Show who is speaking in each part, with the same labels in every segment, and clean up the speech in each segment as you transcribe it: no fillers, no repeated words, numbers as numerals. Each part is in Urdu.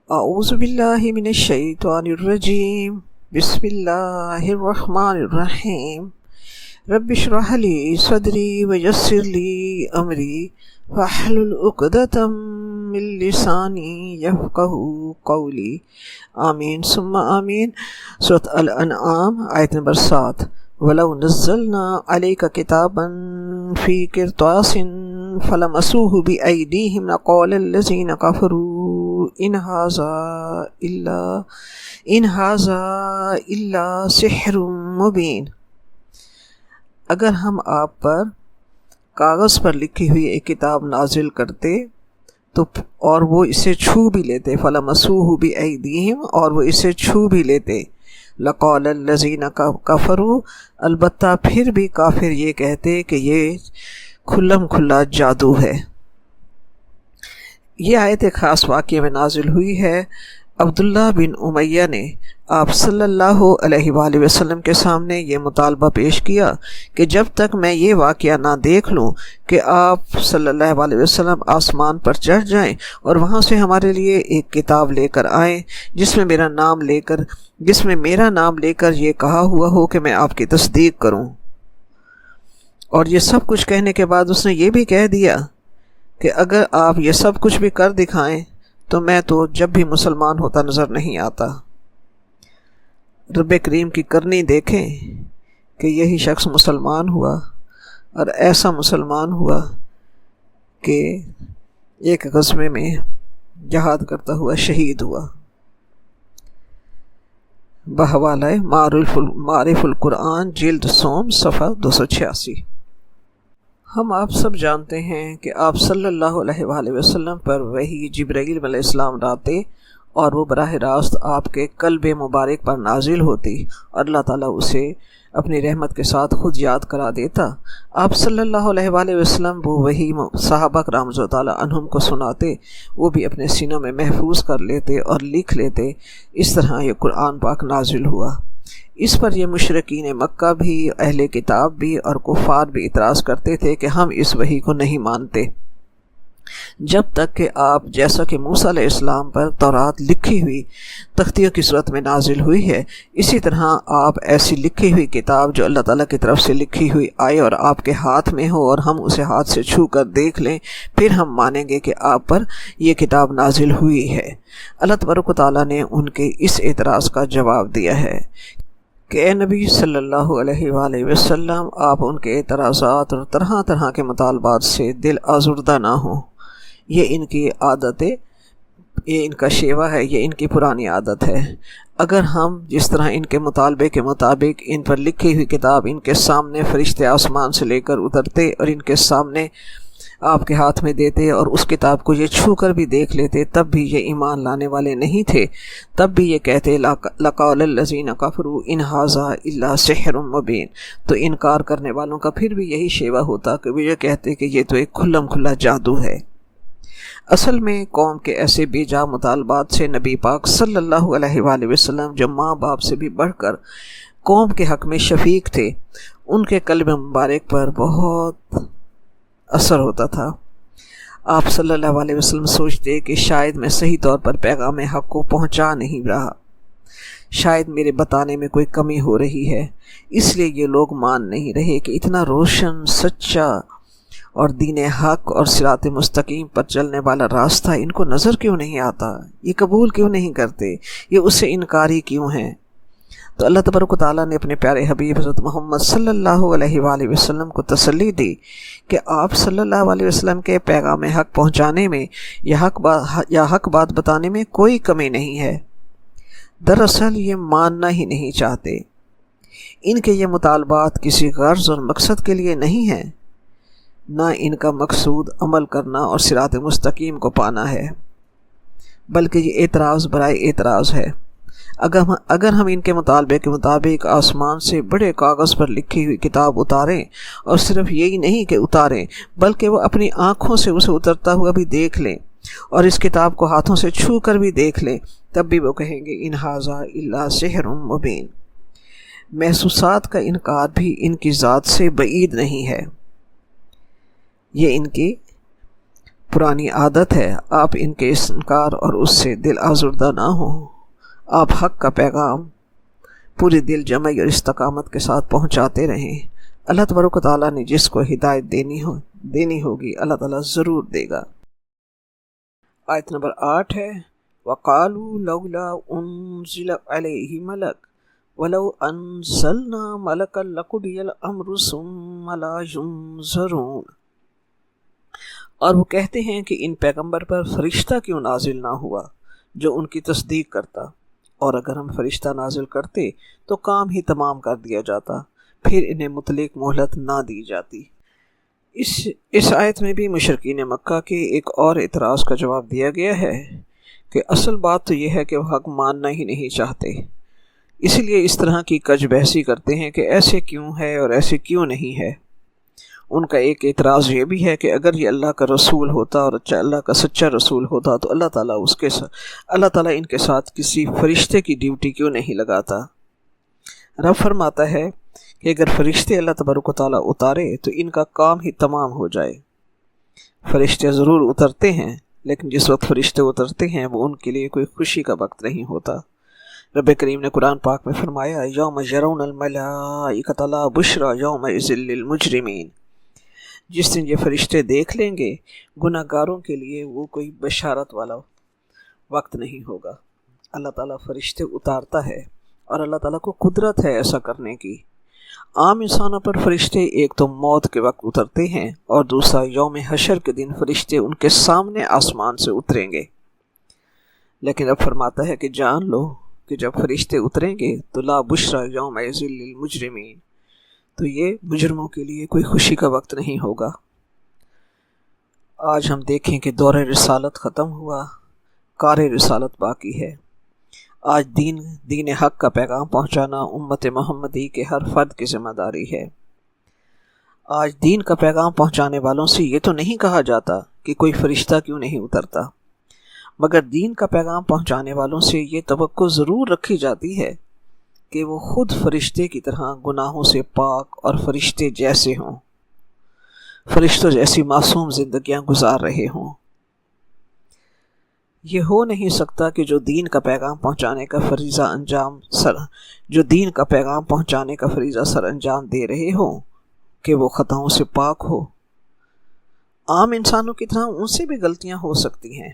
Speaker 1: اعوذ باللہ من الشیطان الرجیم بسم اللہ الرحمن الرحیم رب اشرح لی صدری ویسر لی امری واحلل عقدۃ من لسانی یفقہوا قولی آمین ثم آمین۔ سورۃ الانعام آیت نمبر 7۔ وَلَوْ نَزَّلْنَا عَلَيْكَ كِتَابًا فِي قِرْطَاسٍ فَلَمَسُوهُ بِأَيْدِيهِمْ لَقَالَ الَّذِينَ كَفَرُوا إِنْ هَذَا إِلَّا سِحْرٌ مُبِينٌ۔ اگر ہم آپ پر کاغذ پر لکھی ہوئی ایک کتاب نازل کرتے تو اور وہ اسے چھو بھی لیتے، فَلَمَسُوهُ بِأَيْدِيهِمْ، اور وہ اسے چھو بھی لیتے، لَقَالَ الَّذِينَ كَفَرُوا، البتہ پھر بھی کافر یہ کہتے کہ یہ کھلم کھلا جادو ہے۔ یہ آیت ایک خاص واقعے میں نازل ہوئی ہے۔ عبداللہ بن امیہ نے آپ صلی اللہ علیہ وآلہ وسلم کے سامنے یہ مطالبہ پیش کیا کہ جب تک میں یہ واقعہ نہ دیکھ لوں کہ آپ صلی اللہ علیہ وسلم آسمان پر چڑھ جائیں اور وہاں سے ہمارے لیے ایک کتاب لے کر آئیں جس میں میرا نام لے کر یہ کہا ہوا ہو کہ میں آپ کی تصدیق کروں۔ اور یہ سب کچھ کہنے کے بعد اس نے یہ بھی کہہ دیا کہ اگر آپ یہ سب کچھ بھی کر دکھائیں تو میں تو جب بھی مسلمان ہوتا نظر نہیں آتا۔ رب کریم کی کرنی دیکھیں کہ یہی شخص مسلمان ہوا، اور ایسا مسلمان ہوا کہ ایک غزوے میں جہاد کرتا ہوا شہید ہوا۔ بحوالہ معارف القرآن جلد سوم صفحہ 286۔ ہم آپ سب جانتے ہیں کہ آپ صلی اللہ علیہ وآلہ وسلم پر وحی جبرائیل علیہ السلام لاتے اور وہ براہ راست آپ کے قلب مبارک پر نازل ہوتی اور اللہ تعالیٰ اسے اپنی رحمت کے ساتھ خود یاد کرا دیتا۔ آپ صلی اللہ علیہ وآلہ وسلم وہ وحی صحابہ کرام رضی اللہ تعالیٰ عنہم کو سناتے، وہ بھی اپنے سینوں میں محفوظ کر لیتے اور لکھ لیتے۔ اس طرح یہ قرآن پاک نازل ہوا۔ اس پر یہ مشرکین مکہ بھی، اہل کتاب بھی اور کفار بھی اعتراض کرتے تھے کہ ہم اس وحی کو نہیں مانتے جب تک کہ آپ، جیسا کہ موسیٰ علیہ السلام پر تورات لکھی ہوئی تختیوں کی صورت میں نازل ہوئی ہے، اسی طرح آپ ایسی لکھی ہوئی کتاب جو اللہ تعالیٰ کی طرف سے لکھی ہوئی آئے اور آپ کے ہاتھ میں ہو اور ہم اسے ہاتھ سے چھو کر دیکھ لیں، پھر ہم مانیں گے کہ آپ پر یہ کتاب نازل ہوئی ہے۔ اللہ تبارک و تعالیٰ نے ان کے اس اعتراض کا جواب دیا ہے کہ اے نبی صلی اللہ علیہ وآلہ وسلم، آپ ان کے اعتراضات اور طرح طرح کے مطالبات سے دل آزردہ نہ ہوں۔ یہ ان کی عادت ہے، یہ ان کا شیوہ ہے، یہ ان کی پرانی عادت ہے۔ اگر ہم جس طرح ان کے مطالبے کے مطابق ان پر لکھی ہوئی کتاب ان کے سامنے فرشتے آسمان سے لے کر اترتے اور ان کے سامنے آپ کے ہاتھ میں دیتے اور اس کتاب کو یہ چھو کر بھی دیکھ لیتے، تب بھی یہ ایمان لانے والے نہیں تھے، تب بھی یہ کہتے لَقَالَ الَّذِينَ كَفَرُوا إِنْ هَذَا إِلَّا سِحْرٌ مُبِينٌ۔ تو انکار کرنے والوں کا پھر بھی یہی شیوہ ہوتا کہ وہ یہ کہتے کہ یہ تو ایک کھلم کھلا جادو ہے۔ اصل میں قوم کے ایسے بے جا مطالبات سے نبی پاک صلی اللہ علیہ وآلہ وسلم، جو ماں باپ سے بھی بڑھ کر قوم کے حق میں شفیق تھے، ان کے قلب مبارک پر بہت اثر ہوتا تھا۔ آپ صلی اللہ علیہ وسلم سوچتے کہ شاید میں صحیح طور پر پیغام حق کو پہنچا نہیں رہا، شاید میرے بتانے میں کوئی کمی ہو رہی ہے، اس لیے یہ لوگ مان نہیں رہے کہ اتنا روشن، سچا اور دین حق اور صراط مستقیم پر چلنے والا راستہ ان کو نظر کیوں نہیں آتا، یہ قبول کیوں نہیں کرتے، یہ اس سے انکاری کیوں ہیں۔ تو اللہ تبارک و تعالیٰ نے اپنے پیارے حبیب حضرت محمد صلی اللہ علیہ وآلہ وسلم کو تسلی دی کہ آپ صلی اللہ علیہ وسلم کے پیغام حق پہنچانے میں یا حق بات بتانے میں کوئی کمی نہیں ہے۔ دراصل یہ ماننا ہی نہیں چاہتے۔ ان کے یہ مطالبات کسی غرض اور مقصد کے لیے نہیں ہیں، نہ ان کا مقصود عمل کرنا اور صراط مستقیم کو پانا ہے، بلکہ یہ اعتراض برائے اعتراض ہے۔ اگر ہم ان کے مطالبے کے مطابق آسمان سے بڑے کاغذ پر لکھی ہوئی کتاب اتاریں، اور صرف یہی نہیں کہ اتاریں بلکہ وہ اپنی آنکھوں سے اسے اترتا ہوا بھی دیکھ لیں اور اس کتاب کو ہاتھوں سے چھو کر بھی دیکھ لیں، تب بھی وہ کہیں گے إِنْ هَذَا إِلَّا سِحْرٌ مُبِينٌ۔ محسوسات کا انکار بھی ان کی ذات سے بعید نہیں ہے، یہ ان کی پرانی عادت ہے، آپ ان کے انکار اور اس سے دل آزردہ نہ ہوں۔ آپ حق کا پیغام پوری دل جمعی اور استقامت کے ساتھ پہنچاتے رہیں۔ اللہ تبارک و تعالیٰ نے جس کو ہدایت دینی ہوگی اللہ تعالیٰ ضرور دے گا۔ آیت نمبر 8 ہے وَقَالُوا لَوْلَا أُنزِلَ عَلَيْهِ مَلَكٌ وَلَوْ أَنزَلْنَا مَلَكًا لَقُضِيَ الْأَمْرُ ثُمَّ لَا يُنظَرُونَ۔ اور وہ کہتے ہیں کہ ان پیغمبر پر فرشتہ کیوں نازل نہ ہوا جو ان کی تصدیق کرتا، اور اگر ہم فرشتہ نازل کرتے تو کام ہی تمام کر دیا جاتا، پھر انہیں مطلق مہلت نہ دی جاتی۔ اس آیت میں بھی مشرکین مکہ کے ایک اور اعتراض کا جواب دیا گیا ہے کہ اصل بات تو یہ ہے کہ وہ حق ماننا ہی نہیں چاہتے، اسی لیے اس طرح کی کج بحثی کرتے ہیں کہ ایسے کیوں ہے اور ایسے کیوں نہیں ہے۔ ان کا ایک اعتراض یہ بھی ہے کہ اگر یہ اللہ کا رسول ہوتا اور اللہ کا سچا رسول ہوتا تو اللہ تعالیٰ ان کے ساتھ کسی فرشتے کی ڈیوٹی کیوں نہیں لگاتا۔ رب فرماتا ہے کہ اگر فرشتے اللہ تبارک و تعالیٰ اتارے تو ان کا کام ہی تمام ہو جائے۔ فرشتے ضرور اترتے ہیں، لیکن جس وقت فرشتے اترتے ہیں وہ ان کے لیے کوئی خوشی کا وقت نہیں ہوتا۔ رب کریم نے قرآن پاک میں فرمایا یوم یرون الملائکۃ لا بشری یومئذ للمجرمین، جس دن یہ فرشتے دیکھ لیں گے گناہ گاروں کے لیے وہ کوئی بشارت والا وقت نہیں ہوگا۔ اللہ تعالیٰ فرشتے اتارتا ہے اور اللہ تعالیٰ کو قدرت ہے ایسا کرنے کی۔ عام انسانوں پر فرشتے ایک تو موت کے وقت اترتے ہیں اور دوسرا یوم حشر کے دن فرشتے ان کے سامنے آسمان سے اتریں گے۔ لیکن اب فرماتا ہے کہ جان لو کہ جب فرشتے اتریں گے تو لا بشری یومئذ للمجرمین، تو یہ مجرموں کے لیے کوئی خوشی کا وقت نہیں ہوگا۔ آج ہم دیکھیں کہ دور رسالت ختم ہوا، کار رسالت باقی ہے۔ آج دین حق کا پیغام پہنچانا امت محمدی کے ہر فرد کی ذمہ داری ہے۔ آج دین کا پیغام پہنچانے والوں سے یہ تو نہیں کہا جاتا کہ کوئی فرشتہ کیوں نہیں اترتا، مگر دین کا پیغام پہنچانے والوں سے یہ توقع ضرور رکھی جاتی ہے کہ وہ خود فرشتے کی طرح گناہوں سے پاک اور فرشتے جیسے ہوں، فرشتوں جیسی معصوم زندگیاں گزار رہے ہوں۔ یہ ہو نہیں سکتا کہ جو دین کا پیغام پہنچانے کا فریضہ سر انجام دے رہے ہوں کہ وہ خطاؤں سے پاک ہو۔ عام انسانوں کی طرح ان سے بھی غلطیاں ہو سکتی ہیں۔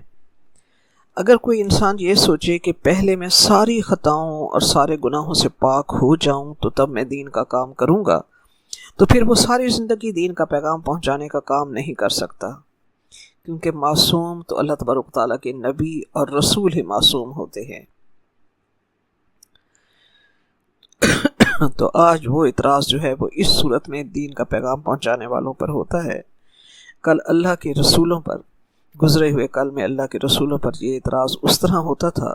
Speaker 1: اگر کوئی انسان یہ سوچے کہ پہلے میں ساری خطاؤں اور سارے گناہوں سے پاک ہو جاؤں تو تب میں دین کا کام کروں گا، تو پھر وہ ساری زندگی دین کا پیغام پہنچانے کا کام نہیں کر سکتا، کیونکہ معصوم تو اللہ تبارک تعالیٰ کے نبی اور رسول ہی معصوم ہوتے ہیں۔ تو آج وہ اعتراض جو ہے وہ اس صورت میں دین کا پیغام پہنچانے والوں پر ہوتا ہے۔ کل اللہ کے رسولوں پر، گزرے ہوئے کل میں اللہ کے رسولوں پر یہ اعتراض اس طرح ہوتا تھا،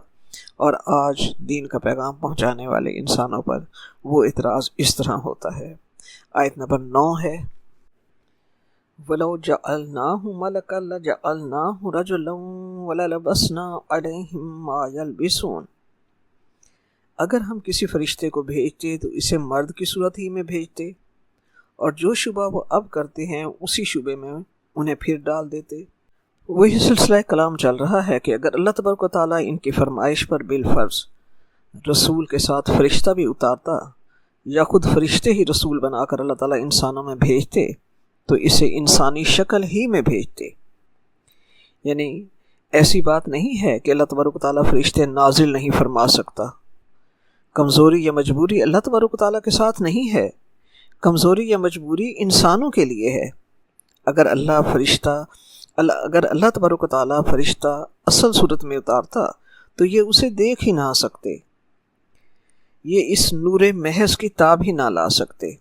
Speaker 1: اور آج دین کا پیغام پہنچانے والے انسانوں پر وہ اعتراض اس طرح ہوتا ہے۔ آیت نمبر 9 ہے وَلَوْ جَعَلْنَاهُ مَلَكًا لَجَعَلْنَاهُ رَجُلًا وَلَلَبَسْنَا عَلَيْهِمْ مَا يَلْبِسُونَ۔ اگر ہم کسی فرشتے کو بھیجتے تو اسے مرد کی صورت ہی میں بھیجتے، اور جو شبہ وہ اب کرتے ہیں اسی شبے میں انہیں پھر ڈال دیتے۔ وہی سلسلہ کلام چل رہا ہے کہ اگر اللہ تبارک و تعالیٰ ان کی فرمائش پر بالفرض رسول کے ساتھ فرشتہ بھی اتارتا یا خود فرشتے ہی رسول بنا کر اللہ تعالیٰ انسانوں میں بھیجتے تو اسے انسانی شکل ہی میں بھیجتے۔ یعنی ایسی بات نہیں ہے کہ اللہ تبارک و تعالیٰ فرشتے نازل نہیں فرما سکتا۔ کمزوری یا مجبوری اللہ تبارک و تعالیٰ کے ساتھ نہیں ہے، کمزوری یا مجبوری انسانوں کے لیے ہے۔ اگر اللہ تبارک و تعالیٰ فرشتہ اصل صورت میں اتارتا تو یہ اسے دیکھ ہی نہ سکتے، یہ اس نور محض کی تاب ہی نہ لا سکتے۔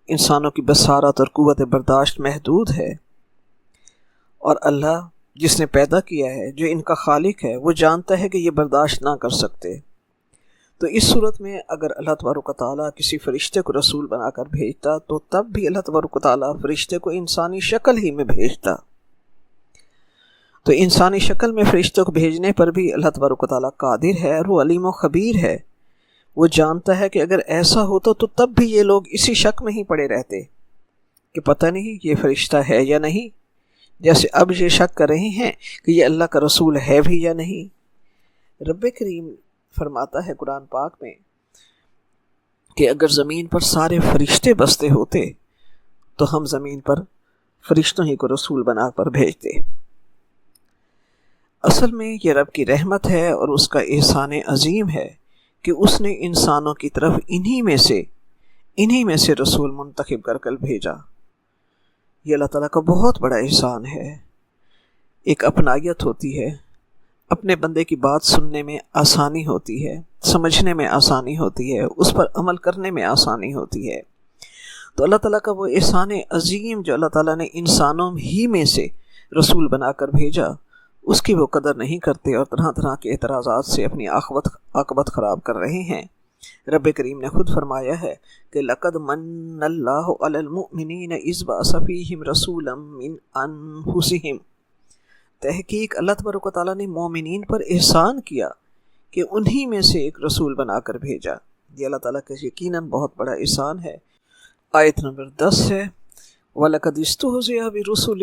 Speaker 1: انسانوں کی بصارت اور قوت برداشت محدود ہے، اور اللہ جس نے پیدا کیا ہے، جو ان کا خالق ہے، وہ جانتا ہے کہ یہ برداشت نہ کر سکتے۔ تو اس صورت میں اگر اللہ تبارک و تعالیٰ کسی فرشتے کو رسول بنا کر بھیجتا تو تب بھی اللہ تبارک و تعالیٰ فرشتے کو انسانی شکل ہی میں بھیجتا۔ تو انسانی شکل میں فرشتے کو بھیجنے پر بھی اللہ تبارک و تعالیٰ قادر ہے، اور وہ علیم و خبیر ہے۔ وہ جانتا ہے کہ اگر ایسا ہوتا تو تب بھی یہ لوگ اسی شک میں ہی پڑے رہتے کہ پتہ نہیں یہ فرشتہ ہے یا نہیں، جیسے اب یہ شک کر رہے ہیں کہ یہ اللہ کا رسول ہے بھی یا نہیں۔ رب کریم فرماتا ہے قرآن پاک میں کہ اگر زمین پر سارے فرشتے بستے ہوتے تو ہم زمین پر فرشتوں ہی کو رسول بنا کر بھیجتے۔ اصل میں یہ رب کی رحمت ہے اور اس کا احسان عظیم ہے کہ اس نے انسانوں کی طرف انہی میں سے رسول منتخب کر کر بھیجا۔ یہ اللہ تعالیٰ کا بہت بڑا احسان ہے۔ ایک اپنائیت ہوتی ہے، اپنے بندے کی بات سننے میں آسانی ہوتی ہے، سمجھنے میں آسانی ہوتی ہے، اس پر عمل کرنے میں آسانی ہوتی ہے۔ تو اللہ تعالیٰ کا وہ احسان عظیم جو اللہ تعالیٰ نے انسانوں ہی میں سے رسول بنا کر بھیجا، اس کی وہ قدر نہیں کرتے اور طرح طرح کے اعتراضات سے اپنی عاقبت خراب کر رہے ہیں۔ رب کریم نے خود فرمایا ہے کہ لقد من اللہ علی المؤمنین اذ بعث فیہم رسولا من انفسہم، تحقیق اللہ تبارک و تعالیٰ نے مومنین پر احسان کیا کہ انہی میں سے ایک رسول بنا کر بھیجا۔ یہ اللہ تعالیٰ کا یقیناً بہت بڑا احسان ہے۔ آیت نمبر 10 ہے وَلَقَدِ اسْتُهْزِئَ بِرُسُلٍ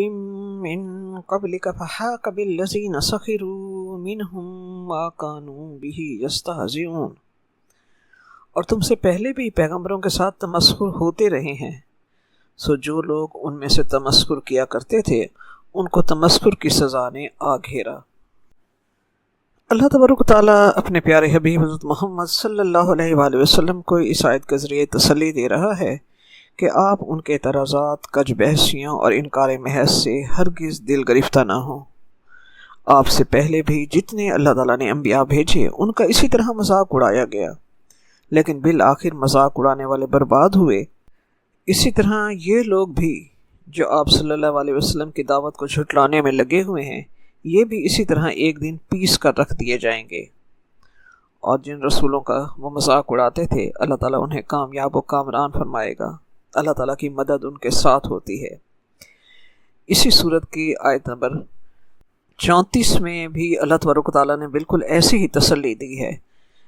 Speaker 1: مِّن قَبْلِكَ فَحَاقَ بِالَّذِينَ سَخِرُوا مِنْهُمْ مَا كَانُوا بِهِ يَسْتَهْزِئُونَ، اور تم سے پہلے بھی پیغمبروں کے ساتھ تمسخر ہوتے رہے ہیں، سو جو لوگ ان میں سے تمسخر کیا کرتے تھے ان کو تمسخر کی سزا نے آ گھیرا۔ اللہ تبارک و تعالیٰ اپنے پیارے حبیب حضرت محمد صلی اللہ علیہ وآلہ وسلم کو اس آیت کے ذریعے تسلی دے رہا ہے کہ آپ ان کے اعتراضات، کج بحثیوں اور انکار محض سے ہرگز دل گرفتہ نہ ہوں۔ آپ سے پہلے بھی جتنے اللہ تعالیٰ نے انبیاء بھیجے ان کا اسی طرح مذاق اڑایا گیا، لیکن بالآخر مذاق اڑانے والے برباد ہوئے۔ اسی طرح یہ لوگ بھی جو آپ صلی اللہ علیہ وسلم کی دعوت کو جھٹلانے میں لگے ہوئے ہیں، یہ بھی اسی طرح ایک دن پیس کر رکھ دیے جائیں گے، اور جن رسولوں کا وہ مذاق اڑاتے تھے اللہ تعالیٰ انہیں کامیاب و کامران فرمائے گا۔ اللہ تعالیٰ کی مدد ان کے ساتھ ہوتی ہے۔ اسی صورت کی آیت نمبر 34 میں بھی اللہ تبارک و تعالیٰ نے بالکل ایسی ہی تسلی دی ہے۔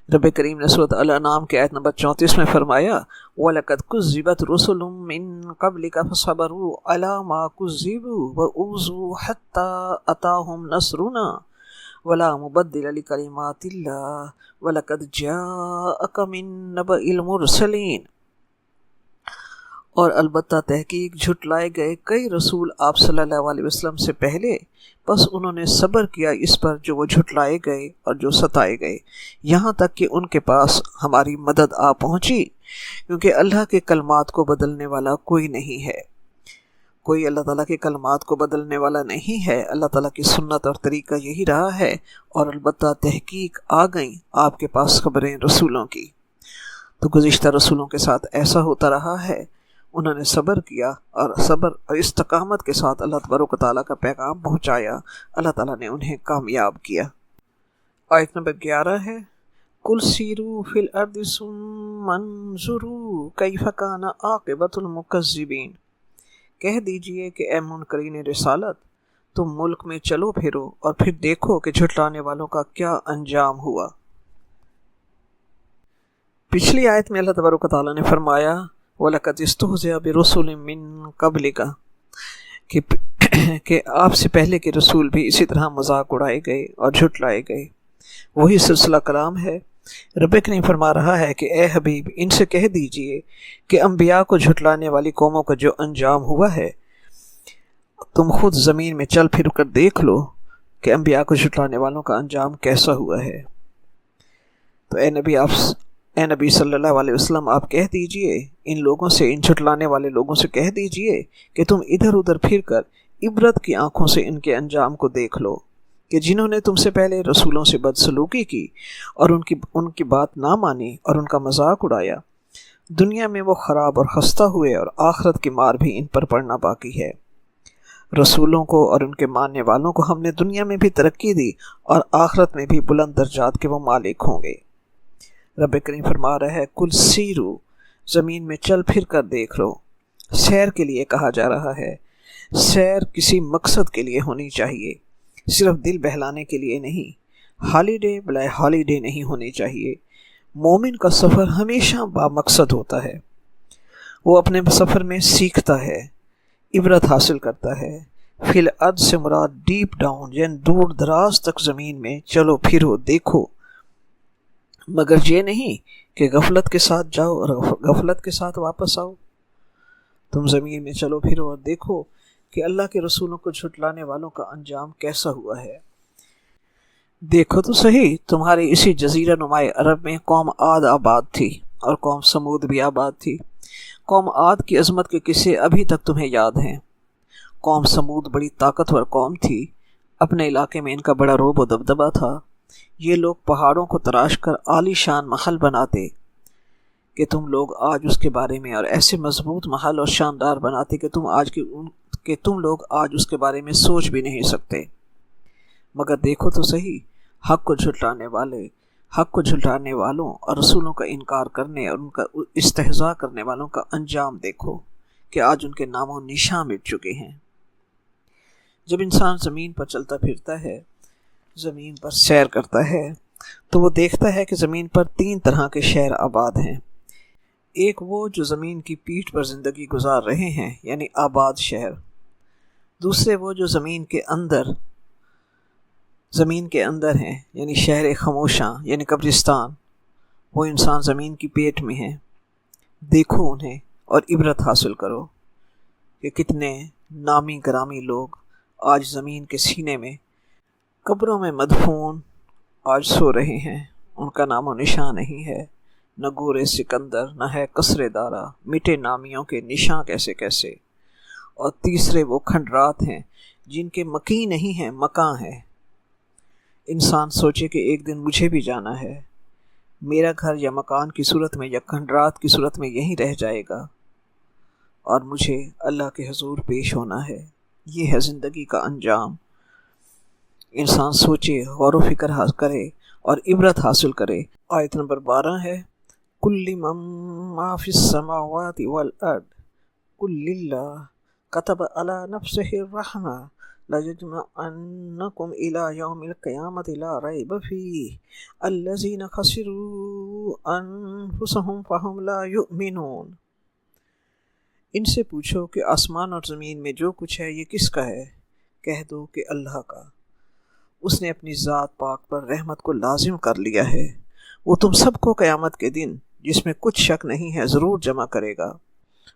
Speaker 1: رب کریم نے سورۃ الانعام کے آیت نمبر 34 میں فرمایا وَلَقَدْ كُذِّبَتْ رُسُلٌ مِّن قَبْلِكَ فَصَبَرُوا عَلَىٰ مَا كُذِّبُوا وَأُوذُوا حَتَّىٰ أَتَاهُمْ نَصْرُنَا وَلَا مُبَدِّلَ لِكَلِمَاتِ اللَّهِ وَلَقَدْ جَاءَكَ مِن نَّبَإِ الْمُرْسَلِينَ، اور البتہ تحقیق جھٹلائے گئے کئی رسول آپ صلی اللہ علیہ وسلم سے پہلے، بس انہوں نے صبر کیا اس پر جو وہ جھٹلائے گئے اور جو ستائے گئے، یہاں تک کہ ان کے پاس ہماری مدد آ پہنچی، کیونکہ اللہ کے کلمات کو بدلنے والا کوئی نہیں ہے، کوئی اللہ تعالیٰ کے کلمات کو بدلنے والا نہیں ہے۔ اللہ تعالیٰ کی سنت اور طریقہ یہی رہا ہے، اور البتہ تحقیق آ گئیں آپ کے پاس خبریں رسولوں کی۔ تو گزشتہ رسولوں کے ساتھ ایسا ہوتا رہا ہے، انہوں نے صبر کیا اور صبر اور استقامت کے ساتھ اللہ تبارک و تعالیٰ کا پیغام پہنچایا، اللہ تعالیٰ نے انہیں کامیاب کیا۔ آیت نمبر 11 ہے قُلْ سِیرُوا فِی الْأَرْضِ ثُمَّ انظُرُوا کَیْفَ کَانَ عَاقِبَةُ الْمُکَذِّبِینَ، کہہ دیجئے کہ اے منکرین رسالت، تم ملک میں چلو پھرو اور پھر دیکھو کہ جھٹلانے والوں کا کیا انجام ہوا۔ پچھلی آیت میں اللہ تبارک و تعالیٰ نے فرمایا وَلَقَدِ اسْتُهْزِئَ بِرُسُلٍ مِّن قَبْلِكَ کہ آپ سے پہلے کے رسول بھی اسی طرح مذاق اڑائے گئے اور جھٹلائے گئے۔ وہی سلسلہ کلام ہے۔ رب کریم فرما رہا ہے کہ اے حبیب، ان سے کہہ دیجئے کہ انبیاء کو جھٹلانے والی قوموں کا جو انجام ہوا ہے، تم خود زمین میں چل پھر کر دیکھ لو کہ انبیاء کو جھٹلانے والوں کا انجام کیسا ہوا ہے۔ تو اے نبی صلی اللہ علیہ وسلم، آپ کہہ دیجئے ان لوگوں سے، ان جھٹلانے والے لوگوں سے کہہ دیجئے کہ تم ادھر ادھر پھر کر عبرت کی آنکھوں سے ان کے انجام کو دیکھ لو کہ جنہوں نے تم سے پہلے رسولوں سے بدسلوکی کی اور ان کی بات نہ مانی اور ان کا مذاق اڑایا، دنیا میں وہ خراب اور خستہ ہوئے اور آخرت کی مار بھی ان پر پڑنا باقی ہے۔ رسولوں کو اور ان کے ماننے والوں کو ہم نے دنیا میں بھی ترقی دی اور آخرت میں بھی بلند درجات کے وہ مالک ہوں گے۔ رب کریم فرما رہا ہے کل سیرو، زمین میں چل پھر کر دیکھ لو۔ سیر کے لیے کہا جا رہا ہے، سیر کسی مقصد کے لیے ہونی چاہیے، صرف دل بہلانے کے لیے نہیں۔ ہالیڈے بلائے ہالیڈے نہیں ہونی چاہیے۔ مومن کا سفر ہمیشہ با مقصد ہوتا ہے، وہ اپنے سفر میں سیکھتا ہے، عبرت حاصل کرتا ہے، فی الارض سے مراد ڈیپ ڈاؤن یعنی دور دراز تک زمین میں چلو پھرو دیکھو، مگر یہ نہیں کہ غفلت کے ساتھ جاؤ اور غفلت کے ساتھ واپس آؤ۔ تم زمین میں چلو پھرو اور دیکھو کہ اللہ کے رسولوں کو جھٹلانے والوں کا انجام کیسا ہوا ہے۔ دیکھو تو صحیح، تمہارے اسی جزیرہ نما عرب میں قوم عاد آباد تھی اور قوم سمود بھی آباد تھی۔ قوم عاد کی عظمت کے قصے ابھی تک تمہیں یاد ہیں۔ قوم سمود بڑی طاقتور قوم تھی، اپنے علاقے میں ان کا بڑا رعب و دبدبہ تھا۔ یہ لوگ پہاڑوں کو تراش کر عالی شان محل بناتے کہ تم لوگ آج اس کے بارے میں، اور ایسے مضبوط محل اور شاندار بناتے کہ تم لوگ آج اس کے بارے میں سوچ بھی نہیں سکتے۔ مگر دیکھو تو صحیح، حق کو جھٹلانے والوں اور رسولوں کا انکار کرنے اور ان کا استہزاء کرنے والوں کا انجام دیکھو کہ آج ان کے نام و نشان مٹ چکے ہیں۔ جب انسان زمین پر چلتا پھرتا ہے، زمین پر سیر کرتا ہے، تو وہ دیکھتا ہے کہ زمین پر 3 طرح کے شہر آباد ہیں۔ ایک وہ جو زمین کی پیٹھ پر زندگی گزار رہے ہیں یعنی آباد شہر۔ دوسرے وہ جو زمین کے اندر ہیں یعنی شہر خاموشاں یعنی قبرستان، وہ انسان زمین کی پیٹ میں ہیں۔ دیکھو انہیں اور عبرت حاصل کرو کہ کتنے نامی گرامی لوگ آج زمین کے سینے میں قبروں میں مدفون آج سو رہے ہیں، ان کا نام و نشان نہیں ہے، نہ گورے سکندر نہ ہے قصر دارا، مٹے نامیوں کے نشان کیسے کیسے۔ اور تیسرے وہ کھنڈرات ہیں جن کے مکی نہیں ہیں مکاں ہیں۔ انسان سوچے کہ ایک دن مجھے بھی جانا ہے، میرا گھر یا مکان کی صورت میں یا کھنڈرات کی صورت میں یہیں رہ جائے گا اور مجھے اللہ کے حضور پیش ہونا ہے۔ یہ ہے زندگی کا انجام۔ انسان سوچے، غور و فکر کرے اور عبرت حاصل کرے۔ آیت نمبر 12 ہے کل من ما فی السماوات والارض قل للہ کتب علی نفسہ الرحمہ لَيَجْمَعَنَّكُمْ إِلَى يَوْمِ الْقِيَامَةِ لَا رَيْبَ فِيهِ الَّذِينَ خَسِرُوا أَنفُسَهُمْ فَهُمْ لَا يُؤْمِنُونَ۔ ان سے پوچھو کہ آسمان اور زمین میں جو کچھ ہے یہ کس کا ہے؟ کہہ دو کہ اللہ کا۔ اس نے اپنی ذات پاک پر رحمت کو لازم کر لیا ہے۔ وہ تم سب کو قیامت کے دن، جس میں کچھ شک نہیں ہے، ضرور جمع کرے گا،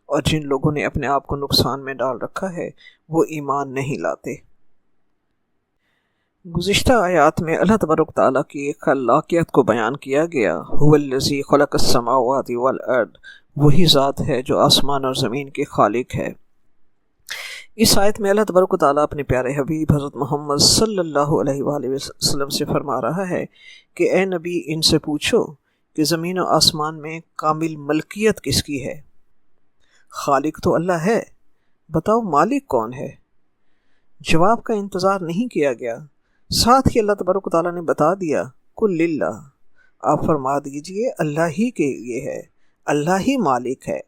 Speaker 1: اور جن لوگوں نے اپنے آپ کو نقصان میں ڈال رکھا ہے وہ ایمان نہیں لاتے۔ گزشتہ آیات میں اللہ تبارک تعالیٰ کی خلاقیت کو بیان کیا گیا۔ هو الذی خلق السماوات والارض، وہی ذات ہے جو آسمان اور زمین کے خالق ہے۔ اس آیت میں اللہ تبارک تعالیٰ اپنے پیارے حبیب حضرت محمد صلی اللہ علیہ وآلہ وسلم سے فرما رہا ہے کہ اے نبی، ان سے پوچھو کہ زمین و آسمان میں کامل ملکیت کس کی ہے؟ خالق تو اللہ ہے، بتاؤ مالک کون ہے؟ جواب کا انتظار نہیں کیا گیا، ساتھ ہی اللہ تبارک تعالیٰ نے بتا دیا قل للہ، آپ فرما دیجئے اللہ ہی کے لیے ہے، اللہ ہی مالک ہے،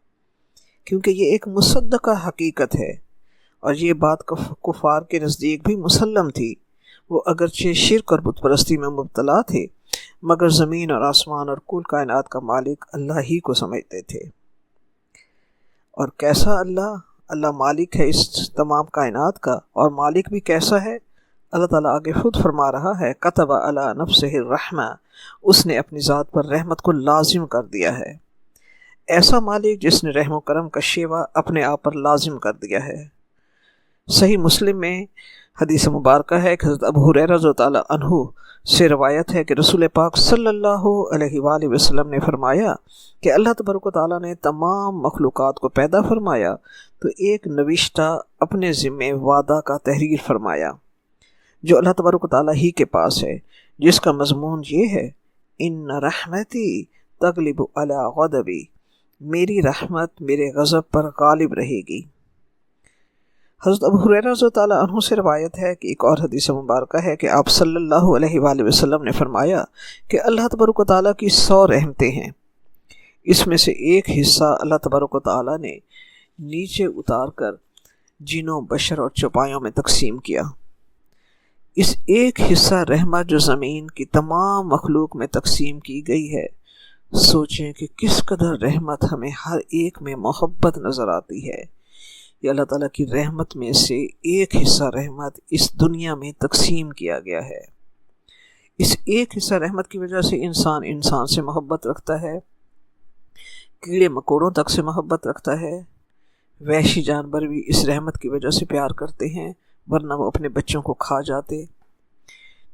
Speaker 1: کیونکہ یہ ایک مصدقہ حقیقت ہے، اور یہ بات کفار کے نزدیک بھی مسلم تھی۔ وہ اگرچہ شرک اور بت پرستی میں مبتلا تھے، مگر زمین اور آسمان اور کل کائنات کا مالک اللہ ہی کو سمجھتے تھے۔ اور کیسا اللہ مالک ہے اس تمام کائنات کا، اور مالک بھی کیسا ہے؟ اللہ تعالیٰ آگے خود فرما رہا ہے کتب علی نفسہ الرحمہ، اس نے اپنی ذات پر رحمت کو لازم کر دیا ہے۔ ایسا مالک جس نے رحم و کرم کا شیوا اپنے آپ پر لازم کر دیا ہے۔ صحیح مسلم میں حدیث مبارکہ ہے کہ حضرت ابو ہریرہ رضی اللہ عنہ سے روایت ہے کہ رسول پاک صلی اللہ علیہ وآلہ وسلم نے فرمایا کہ اللہ تبارک و تعالیٰ نے تمام مخلوقات کو پیدا فرمایا تو ایک نوشتہ اپنے ذمے وعدہ کا تحریر فرمایا جو اللہ تبارک و تعالیٰ ہی کے پاس ہے، جس کا مضمون یہ ہے ان رحمتی تغلب علی غضبی، میری رحمت میرے غضب پر غالب رہے گی۔ حضرت ابو ہریرہ رضی اللہ عنہ سے روایت ہے کہ ایک اور حدیث مبارکہ ہے کہ آپ صلی اللہ علیہ وآلہ وسلم نے فرمایا کہ اللہ تبارک و تعالیٰ کی 100 رحمتیں ہیں، اس میں سے ایک حصہ اللہ تبارک و تعالیٰ نے نیچے اتار کر جنوں، بشر اور چوپایوں میں تقسیم کیا۔ اس ایک حصہ رحمت جو زمین کی تمام مخلوق میں تقسیم کی گئی ہے، سوچیں کہ کس قدر رحمت ہمیں ہر ایک میں محبت نظر آتی ہے۔ یہ اللہ تعالیٰ کی رحمت میں سے ایک حصہ رحمت اس دنیا میں تقسیم کیا گیا ہے۔ اس ایک حصہ رحمت کی وجہ سے انسان سے محبت رکھتا ہے، کیڑے مکوڑوں تک سے محبت رکھتا ہے، وحشی جانور بھی اس رحمت کی وجہ سے پیار کرتے ہیں، ورنہ وہ اپنے بچوں کو کھا جاتے۔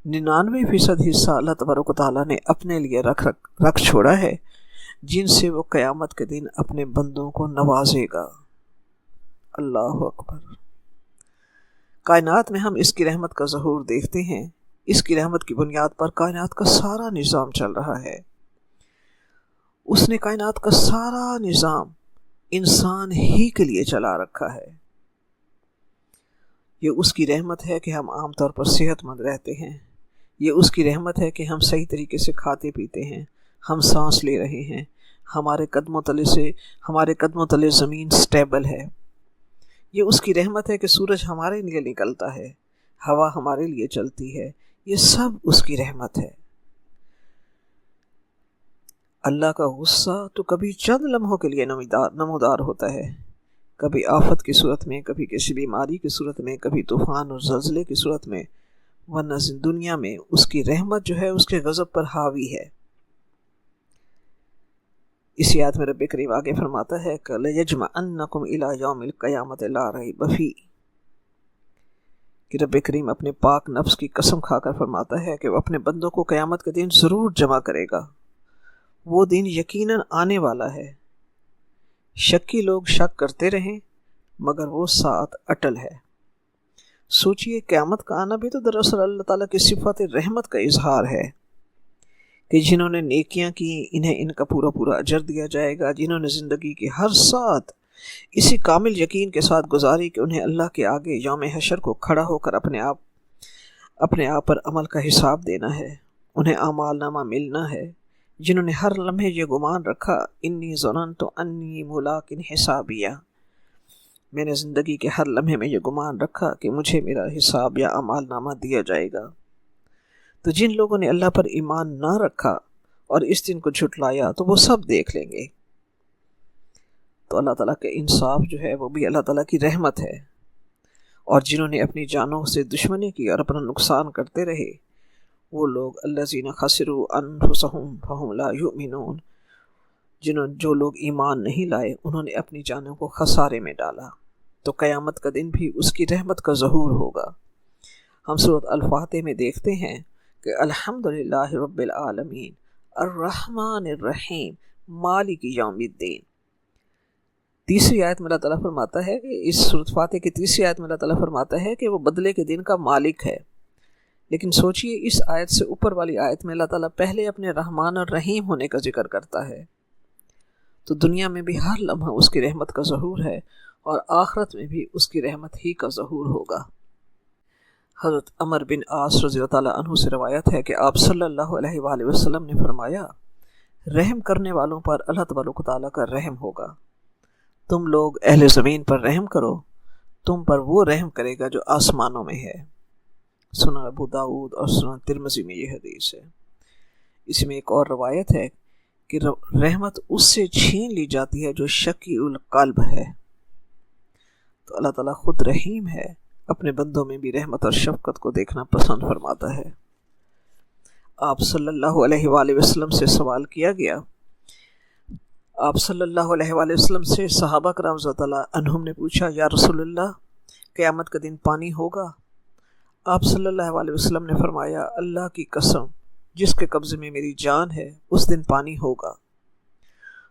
Speaker 1: 99% حصہ اللہ تبارک و تعالیٰ نے اپنے لیے رکھ چھوڑا ہے، جن سے وہ قیامت کے دن اپنے بندوں کو نوازے گا۔ اللہ اکبر۔ کائنات میں ہم اس کی رحمت کا ظہور دیکھتے ہیں۔ اس کی رحمت کی بنیاد پر کائنات کا سارا نظام چل رہا ہے۔ اس نے کائنات کا سارا نظام انسان ہی کے لیے چلا رکھا ہے۔ یہ اس کی رحمت ہے کہ ہم عام طور پر صحت مند رہتے ہیں۔ یہ اس کی رحمت ہے کہ ہم صحیح طریقے سے کھاتے پیتے ہیں، ہم سانس لے رہے ہیں، ہمارے قدموں تلے زمین سٹیبل ہے۔ یہ اس کی رحمت ہے کہ سورج ہمارے لیے نکلتا ہے، ہوا ہمارے لیے چلتی ہے۔ یہ سب اس کی رحمت ہے۔ اللہ کا غصہ تو کبھی چند لمحوں کے لیے نمودار ہوتا ہے، کبھی آفت کی صورت میں، کبھی کسی بیماری کی صورت میں، کبھی طوفان اور زلزلے کی صورت میں، ورنہ دنیا میں اس کی رحمت جو ہے اس کے غضب پر حاوی ہے۔ اسی آیت میں رب کریم آگے فرماتا ہے کہ لَيَجْمَعَنَّكُمْ إِلَى يَوْمِ الْقِيَامَةِ لَا رَيْبَ فِيهِ، کہ رب کریم اپنے پاک نفس کی قسم کھا کر فرماتا ہے کہ وہ اپنے بندوں کو قیامت کے دن ضرور جمع کرے گا۔ وہ دن یقیناً آنے والا ہے۔ شکی لوگ شک کرتے رہیں مگر وہ ساتھ اٹل ہے۔ سوچئے قیامت کا آنا بھی تو دراصل اللہ تعالیٰ کی صفات رحمت کا اظہار ہے کہ جنہوں نے نیکیاں کی انہیں ان کا پورا اجر دیا جائے گا، جنہوں نے زندگی کی ہر ساتھ اسی کامل یقین کے ساتھ گزاری کہ انہیں اللہ کے آگے یوم حشر کو کھڑا ہو کر اپنے آپ پر عمل کا حساب دینا ہے، انہیں اعمال نامہ ملنا ہے، جنہوں نے ہر لمحے یہ گمان رکھا انی ظننت انی ملاق حسابیہ، میں نے زندگی کے ہر لمحے میں یہ گمان رکھا کہ مجھے میرا حساب یا اعمال نامہ دیا جائے گا۔ تو جن لوگوں نے اللہ پر ایمان نہ رکھا اور اس دن کو جھٹلایا تو وہ سب دیکھ لیں گے۔ تو اللہ تعالیٰ کا انصاف جو ہے وہ بھی اللہ تعالیٰ کی رحمت ہے، اور جنہوں نے اپنی جانوں سے دشمنی کی اور اپنا نقصان کرتے رہے وہ لوگ الذین خسروا انفسهم فهم لا یؤمنون، جو لوگ ایمان نہیں لائے انہوں نے اپنی جانوں کو خسارے میں ڈالا۔ تو قیامت کا دن بھی اس کی رحمت کا ظہور ہوگا۔ ہم سورۃ الفاتح میں دیکھتے ہیں کہ الحمدللہ رب العالمین الرحمن الرحیم مالک یوم الدین۔ تیسری آیت میں اللہ تعالیٰ فرماتا ہے کہ اس سورۃ فاتح کی تیسری آیت میں اللہ تعالیٰ فرماتا ہے کہ وہ بدلے کے دن کا مالک ہے۔ لیکن سوچئے اس آیت سے اوپر والی آیت میں اللہ تعالیٰ پہلے اپنے رحمان اور رحیم ہونے کا ذکر کرتا ہے۔ تو دنیا میں بھی ہر لمحہ اس کی رحمت کا ظہور ہے، اور آخرت میں بھی اس کی رحمت ہی کا ظہور ہوگا۔ حضرت عمر بن عاص رضی اللہ تعالیٰ عنہ سے روایت ہے کہ آپ صلی اللہ علیہ وآلہ وسلم نے فرمایا، رحم کرنے والوں پر اللہ تبارک و تعالیٰ کا رحم ہوگا۔ تم لوگ اہل زمین پر رحم کرو، تم پر وہ رحم کرے گا جو آسمانوں میں ہے۔ سنن ابو داؤد اور سنن ترمذی میں یہ حدیث ہے۔ اس میں ایک اور روایت ہے کہ رحمت اس سے چھین لی جاتی ہے جو شکی القلب ہے۔ تو اللہ تعالیٰ خود رحیم ہے، اپنے بندوں میں بھی رحمت اور شفقت کو دیکھنا پسند فرماتا ہے۔ آپ صلی اللہ علیہ وآلہ وسلم سے سوال کیا گیا، آپ صلی اللہ علیہ وآلہ وسلم سے صحابہ کرام رضی اللہ عنہم نے پوچھا، یا رسول اللہ قیامت کا دن پانی ہوگا؟ آپ صلی اللہ علیہ وسلم نے فرمایا، اللہ کی قسم جس کے قبضے میں میری جان ہے اس دن پانی ہوگا۔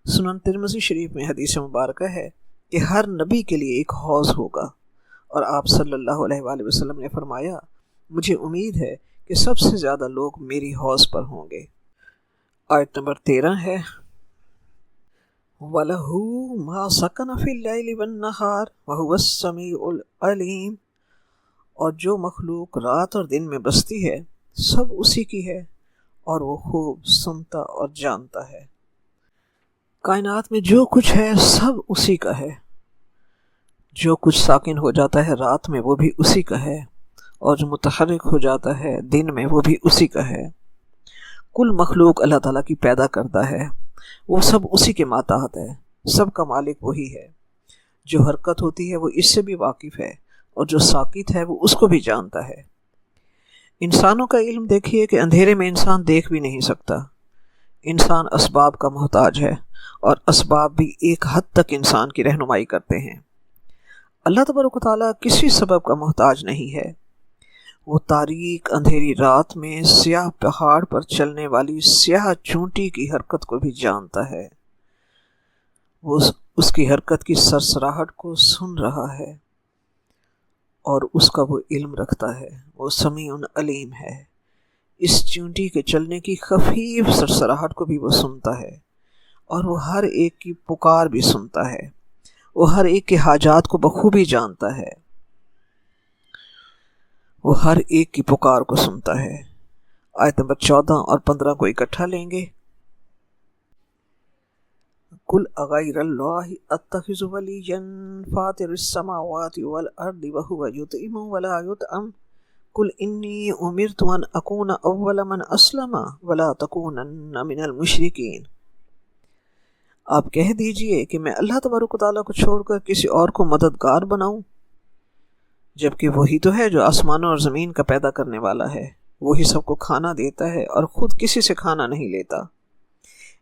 Speaker 1: سنن ترمذی شریف میں حدیث مبارکہ ہے کہ ہر نبی کے لیے ایک حوض ہوگا، اور آپ صلی اللہ علیہ وآلہ وسلم نے فرمایا، مجھے امید ہے کہ سب سے زیادہ لوگ میری حوض پر ہوں گے۔ آیت نمبر 13 ہے، وَلَهُ مَا سَكَنَ فِي اللَّيْلِ وَالنَّهَارِ وَهُوَ السَّمِيعُ الْعَلِيمُ، اور جو مخلوق رات اور دن میں بستی ہے سب اسی کی ہے، اور وہ خوب سنتا اور جانتا ہے۔ کائنات میں جو کچھ ہے سب اسی کا ہے، جو کچھ ساکن ہو جاتا ہے رات میں وہ بھی اسی کا ہے، اور جو متحرک ہو جاتا ہے دن میں وہ بھی اسی کا ہے۔ کل مخلوق اللہ تعالیٰ کی پیدا کرتا ہے، وہ سب اسی کے ماتحت ہے، سب کا مالک وہی ہے۔ جو حرکت ہوتی ہے وہ اس سے بھی واقف ہے، اور جو ساکت ہے وہ اس کو بھی جانتا ہے۔ انسانوں کا علم دیکھیے کہ اندھیرے میں انسان دیکھ بھی نہیں سکتا۔ انسان اسباب کا محتاج ہے، اور اسباب بھی ایک حد تک انسان کی رہنمائی کرتے ہیں۔ اللہ تبارک و تعالیٰ کسی سبب کا محتاج نہیں ہے۔ وہ تاریک اندھیری رات میں سیاہ پہاڑ پر چلنے والی سیاہ چونٹی کی حرکت کو بھی جانتا ہے۔ وہ اس کی حرکت کی سرسراہٹ کو سن رہا ہے، اور اس کا وہ علم رکھتا ہے۔ وہ سمیع علیم ہے۔ اس چونٹی کے چلنے کی خفیف سرسراہٹ کو بھی وہ سنتا ہے، اور وہ ہر ایک کی پکار بھی سنتا ہے۔ وہ ہر ایک کے حاجات کو بخوبی جانتا ہے۔ وہ ہر ایک کی پکار کو سنتا ہے۔ آیت نمبر 14 اور 15 کو اکٹھا لیں گے۔ قل اغیر اللہ اتخذ ولیا فاطر السماوات والارض وهو یطعم ولا یطعم قل انی امرت ان اکون اول من اسلم ولا تکونن من المشرکین۔ آپ کہہ دیجئے کہ میں اللہ تبارک و تعالیٰ کو چھوڑ کر کسی اور کو مددگار بناؤں، جبکہ وہی تو ہے جو آسمانوں اور زمین کا پیدا کرنے والا ہے۔ وہی سب کو کھانا دیتا ہے اور خود کسی سے کھانا نہیں لیتا۔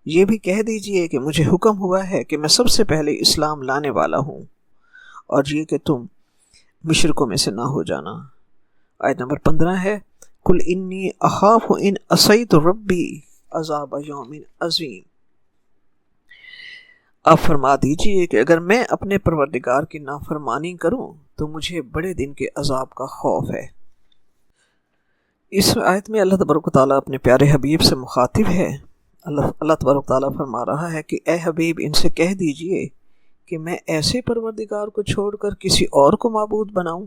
Speaker 1: یہ بھی کہہ دیجئے کہ مجھے حکم ہوا ہے کہ میں سب سے پہلے اسلام لانے والا ہوں، اور یہ کہ تم مشرکوں میں سے نہ ہو جانا۔ آیت نمبر 15 ہے، قل انی اخاف ان عصیت ربی عذاب یوم عظیم۔ آپ فرما دیجئے کہ اگر میں اپنے پروردگار کی نافرمانی کروں تو مجھے بڑے دن کے عذاب کا خوف ہے۔ اس آیت میں اللہ تبارک و تعالیٰ اپنے پیارے حبیب سے مخاطب ہے۔ اللہ تبارک و تعالیٰ فرما رہا ہے کہ اے حبیب، ان سے کہہ دیجئے کہ میں ایسے پروردگار کو چھوڑ کر کسی اور کو معبود بناؤں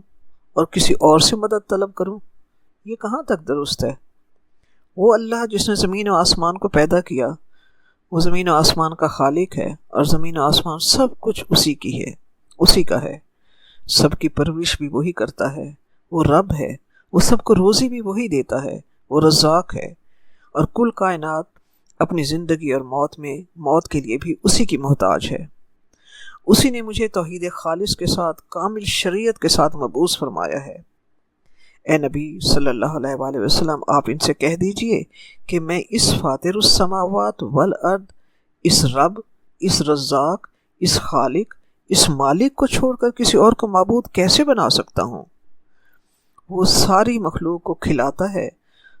Speaker 1: اور کسی اور سے مدد طلب کروں، یہ کہاں تک درست ہے؟ وہ اللہ جس نے زمین و آسمان کو پیدا کیا، وہ زمین و آسمان کا خالق ہے، اور زمین و آسمان سب کچھ اسی کی ہے، اسی کا ہے۔ سب کی پرورش بھی وہی کرتا ہے۔ وہ رب ہے، وہ سب کو روزی بھی وہی دیتا ہے، وہ رزاق ہے، اور کل کائنات اپنی زندگی اور موت کے لیے بھی اسی کی محتاج ہے۔ اسی نے مجھے توحید خالص کے ساتھ کامل شریعت کے ساتھ مبعوث فرمایا ہے۔ اے نبی صلی اللہ علیہ وآلہ وسلم، آپ ان سے کہہ دیجئے کہ میں اس فاطر السماوات والارض، اس رب، اس رزاق، اس خالق، اس مالک کو چھوڑ کر کسی اور کو معبود کیسے بنا سکتا ہوں؟ وہ ساری مخلوق کو کھلاتا ہے،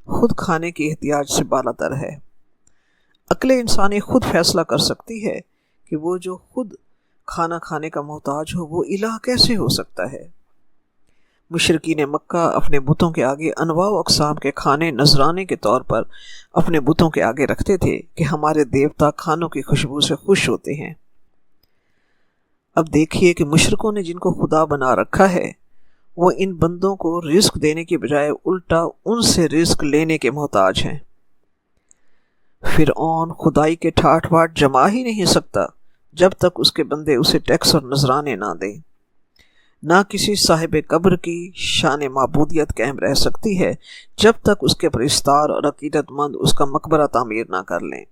Speaker 1: خود کھانے کی احتیاج سے بالا تر ہے۔ عقل انسانی خود فیصلہ کر سکتی ہے کہ وہ جو خود کھانا کھانے کا محتاج ہو وہ الہ کیسے ہو سکتا ہے؟ مشرکین مکہ اپنے بتوں کے آگے انواع و اقسام کے کھانے نذرانے کے طور پر اپنے بتوں کے آگے رکھتے تھے کہ ہمارے دیوتا کھانوں کی خوشبو سے خوش ہوتے ہیں۔ اب دیکھیے کہ مشرکوں نے جن کو خدا بنا رکھا ہے وہ ان بندوں کو رزق دینے کی بجائے الٹا ان سے رزق لینے کے محتاج ہیں۔ فرعون خدائی کے ٹھاٹ واٹ جما ہی نہیں سکتا جب تک اس کے بندے اسے ٹیکس اور نذرانے نہ دیں۔ نہ کسی صاحب قبر کی شان معبودیت قائم رہ سکتی ہے جب تک اس کے پرستار اور عقیدت مند اس کا مقبرہ تعمیر نہ کر لیں،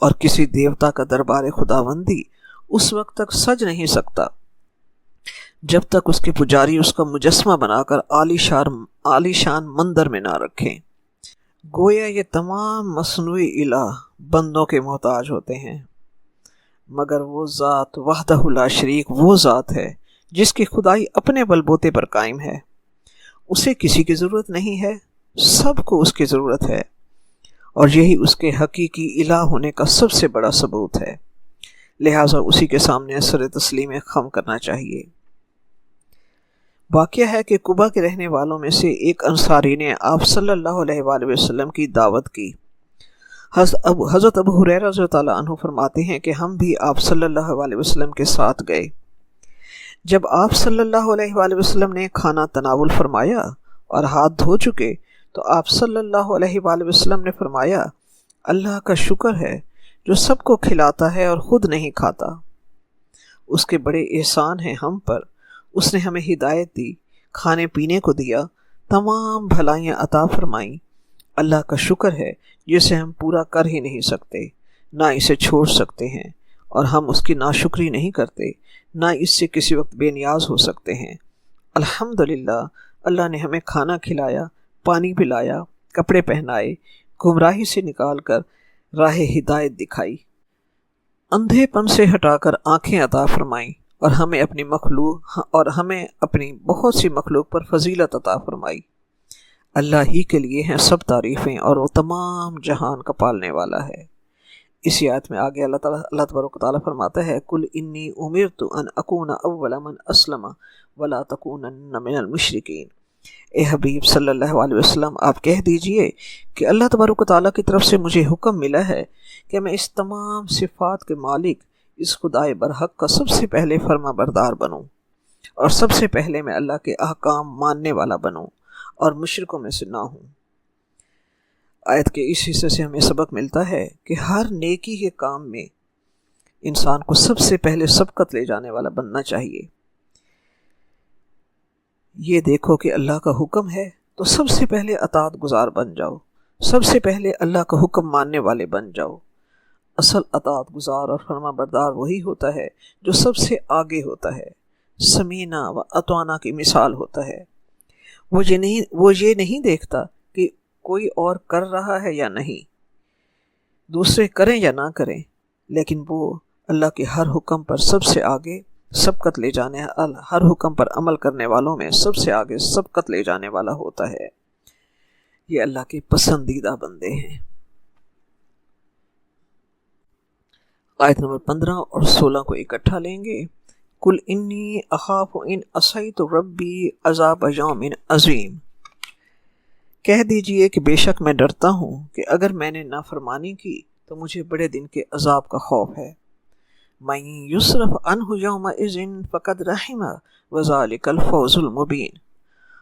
Speaker 1: اور کسی دیوتا کا دربار خداوندی اس وقت تک سج نہیں سکتا جب تک اس کے پجاری اس کا مجسمہ بنا کر عالی شان مندر میں نہ رکھیں۔ گویا یہ تمام مصنوعی الہ بندوں کے محتاج ہوتے ہیں، مگر وہ ذات وحدہ لا شریک وہ ذات ہے جس کی خدائی اپنے بلبوتے پر قائم ہے۔ اسے کسی کی ضرورت نہیں ہے، سب کو اس کی ضرورت ہے، اور یہی اس کے حقیقی الہ ہونے کا سب سے بڑا ثبوت ہے۔ لہٰذا اسی کے سامنے سر تسلیم خم کرنا چاہیے۔ واقعہ ہے کہ قبا کے رہنے والوں میں سے ایک انصاری نے آپ صلی اللہ علیہ وآلہ وسلم کی دعوت کی۔ حضرت ابو ہریرہ رضی اللہ عنہ فرماتے ہیں کہ ہم بھی آپ صلی اللہ علیہ وسلم کے ساتھ گئے۔ جب آپ صلی اللہ علیہ وآلہ وسلم نے کھانا تناول فرمایا اور ہاتھ دھو چکے تو آپ صلی اللہ علیہ وآلہ وسلم نے فرمایا، اللہ کا شکر ہے جو سب کو کھلاتا ہے اور خود نہیں کھاتا۔ اس کے بڑے احسان ہیں ہم پر، اس نے ہمیں ہدایت دی، کھانے پینے کو دیا، تمام بھلائیاں عطا فرمائیں۔ اللہ کا شکر ہے جسے ہم پورا کر ہی نہیں سکتے، نہ اسے چھوڑ سکتے ہیں، اور ہم اس کی ناشکری نہیں کرتے، نہ اس سے کسی وقت بے نیاز ہو سکتے ہیں۔ الحمدللہ، اللہ نے ہمیں کھانا کھلایا، پانی پلایا، کپڑے پہنائے، گمراہی سے نکال کر راہ ہدایت دکھائی، اندھے پن سے ہٹا کر آنکھیں عطا فرمائیں، اور ہمیں اپنی بہت سی مخلوق پر فضیلت عطا فرمائی۔ اللہ ہی کے لیے ہیں سب تعریفیں، اور وہ تمام جہان کا پالنے والا ہے۔ اسی آیت میں آگے اللہ تبارک و تعالیٰ فرماتا ہے، قُلْ إِنِّي أُمِرْتُ أَنْ أَكُونَ أَوَّلَ مَنْ أَسْلَمَ وَلَا تَكُونَنَّ مِنَ الْمُشْرِكِينَ۔ اے حبیب صلی اللہ علیہ وسلم، آپ کہہ دیجئے کہ اللہ تبارک و تعالیٰ کی طرف سے مجھے حکم ملا ہے کہ میں اس تمام صفات کے مالک، اس خدائے برحق کا سب سے پہلے فرما بردار بنوں، اور سب سے پہلے میں اللہ کے احکام ماننے والا بنوں، اور مشرکوں میں سے نہ ہوں۔ آیت کے اس حصے سے ہمیں سبق ملتا ہے کہ ہر نیکی کے کام میں انسان کو سب سے پہلے سبقت لے جانے والا بننا چاہیے۔ یہ دیکھو کہ اللہ کا حکم ہے تو سب سے پہلے اطاعت گزار بن جاؤ، سب سے پہلے اللہ کا حکم ماننے والے بن جاؤ۔ اصل اطاعت گزار اور فرما بردار وہی ہوتا ہے جو سب سے آگے ہوتا ہے، سمینا و اطوانا کی مثال ہوتا ہے۔ وہ یہ نہیں دیکھتا کہ کوئی اور کر رہا ہے یا نہیں، دوسرے کریں یا نہ کریں، لیکن وہ اللہ کے ہر حکم پر سب سے آگے سبقت لے جانے، ہر حکم پر عمل کرنے والوں میں سب سے آگے سبقت لے جانے والا ہوتا ہے۔ یہ اللہ کے پسندیدہ بندے ہیں۔ آیت نمبر 15 اور 16 کو اکٹھا لیں گے۔ قُلْ إِنِّي أَخَافُ إِنْ عَصَيْتُ رَبِّي عَذَابَ يَوْمٍ عَظِيمٍ۔ کہہ دیجئے کہ بے شک میں ڈرتا ہوں کہ اگر میں نے نافرمانی کی تو مجھے بڑے دن کے عذاب کا خوف ہے۔ مَن يُصْرَفْ عَنْهُ يَوْمَئِذٍ فَقَدْ رَحِمَهُ وَذَلِكَ الْفَوْزُ الْمُبِينُ۔